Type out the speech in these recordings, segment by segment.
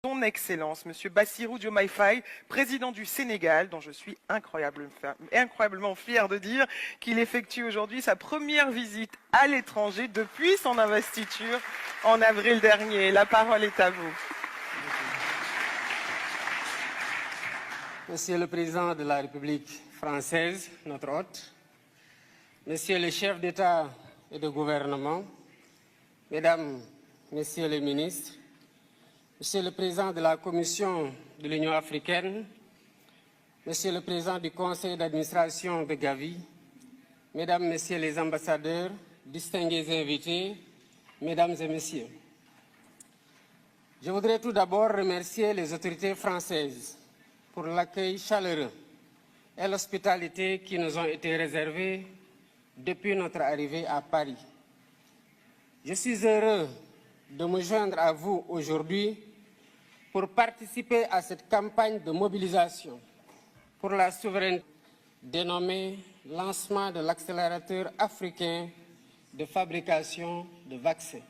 Son Excellence, M. Bassirou Diomaye Faye, président du Sénégal, dont je suis incroyablement fier de dire qu'il effectue aujourd'hui sa première visite à l'étranger depuis son investiture en avril dernier. La parole est à vous. Monsieur le Président de la République française, notre hôte, Monsieur le chef d'État et de gouvernement, Mesdames, Messieurs les ministres, Monsieur le Président de la Commission de l'Union africaine, Monsieur le Président du Conseil d'administration de Gavi, Mesdames, Messieurs les ambassadeurs, distingués invités, Mesdames et Messieurs. Je voudrais tout d'abord remercier les autorités françaises pour l'accueil chaleureux et l'hospitalité qui nous ont été réservés depuis notre arrivée à Paris. Je suis heureux de me joindre à vous aujourd'hui pour participer à cette campagne de mobilisation pour la souveraineté dénommée Lancement de l'accélérateur africain de fabrication de vaccins.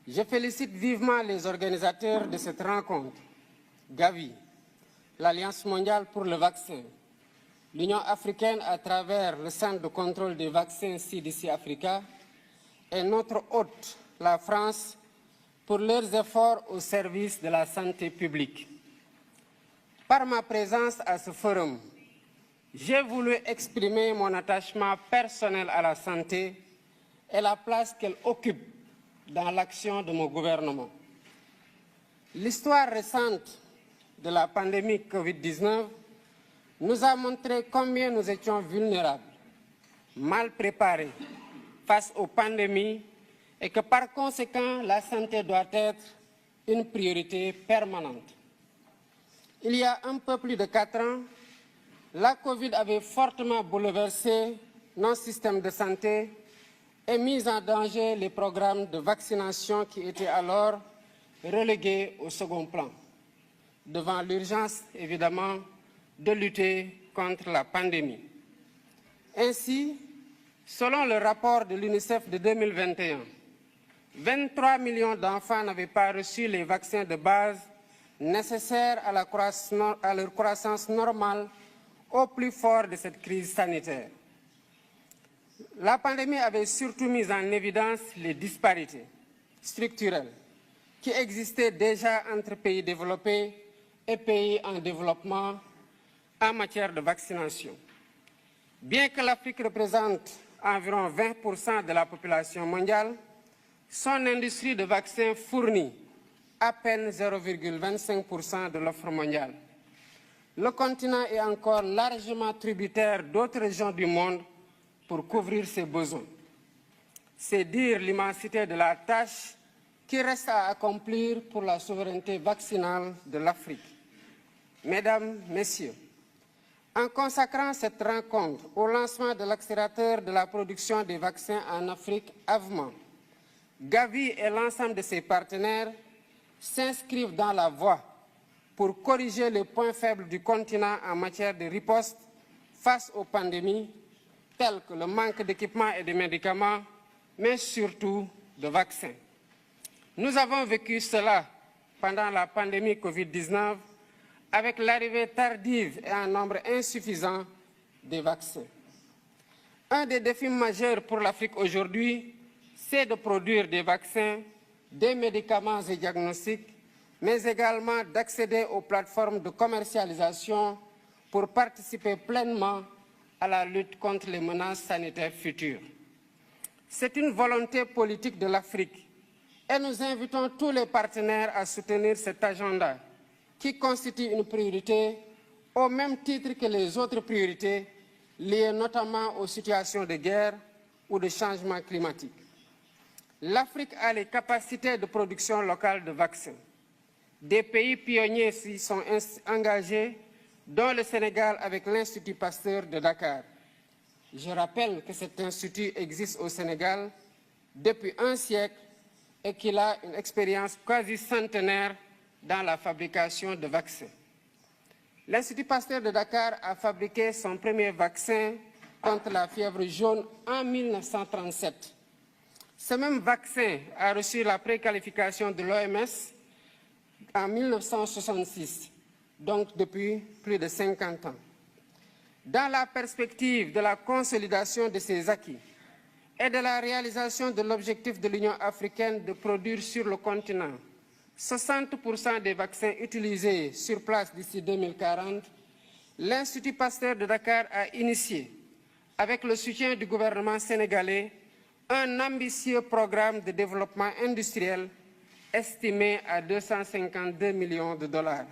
Je félicite vivement les organisateurs de cette rencontre, Gavi, l'Alliance mondiale pour le vaccin, l'Union africaine à travers le Centre de contrôle des vaccins CDC Africa et notre hôte, la France, pour leurs efforts au service de la santé publique. Par ma présence à ce forum, j'ai voulu exprimer mon attachement personnel à la santé et la place qu'elle occupe dans l'action de mon gouvernement. L'histoire récente de la pandémie Covid-19 nous a montré combien nous étions vulnérables, mal préparés face aux pandémies et que par conséquent, la santé doit être une priorité permanente. Il y a un peu plus de 4 ans, la Covid avait fortement bouleversé nos systèmes de santé et mis en danger les programmes de vaccination qui étaient alors relégués au second plan, devant l'urgence, évidemment, de lutter contre la pandémie. Ainsi, selon le rapport de l'UNICEF de 2021, 23 millions d'enfants n'avaient pas reçu les vaccins de base nécessaires à leur croissance normale au plus fort de cette crise sanitaire. La pandémie avait surtout mis en évidence les disparités structurelles qui existaient déjà entre pays développés et pays en développement en matière de vaccination. Bien que l'Afrique représente environ 20% de la population mondiale, son industrie de vaccins fournit à peine 0,25% de l'offre mondiale. Le continent est encore largement tributaire d'autres régions du monde pour couvrir ses besoins. C'est dire l'immensité de la tâche qui reste à accomplir pour la souveraineté vaccinale de l'Afrique. Mesdames, Messieurs, en consacrant cette rencontre au lancement de l'accélérateur de la production des vaccins en Afrique, AVMAN, Gavi et l'ensemble de ses partenaires s'inscrivent dans la voie pour corriger les points faibles du continent en matière de riposte face aux pandémies, telles que le manque d'équipements et de médicaments, mais surtout de vaccins. Nous avons vécu cela pendant la pandémie Covid-19 avec l'arrivée tardive et en nombre insuffisant des vaccins. Un des défis majeurs pour l'Afrique aujourd'hui, c'est de produire des vaccins, des médicaments et diagnostics, mais également d'accéder aux plateformes de commercialisation pour participer pleinement à la lutte contre les menaces sanitaires futures. C'est une volonté politique de l'Afrique et nous invitons tous les partenaires à soutenir cet agenda qui constitue une priorité au même titre que les autres priorités liées notamment aux situations de guerre ou de changement climatique. L'Afrique a les capacités de production locale de vaccins. Des pays pionniers s'y sont engagés, dont le Sénégal avec l'Institut Pasteur de Dakar. Je rappelle que cet institut existe au Sénégal depuis un siècle et qu'il a une expérience quasi centenaire dans la fabrication de vaccins. L'Institut Pasteur de Dakar a fabriqué son premier vaccin contre la fièvre jaune en 1937. Ce même vaccin a reçu la préqualification de l'OMS en 1966, donc depuis plus de 50 ans. Dans la perspective de la consolidation de ces acquis et de la réalisation de l'objectif de l'Union africaine de produire sur le continent 60% des vaccins utilisés sur place d'ici 2040, l'Institut Pasteur de Dakar a initié, avec le soutien du gouvernement sénégalais, un ambitieux programme de développement industriel estimé à 252 millions de dollars.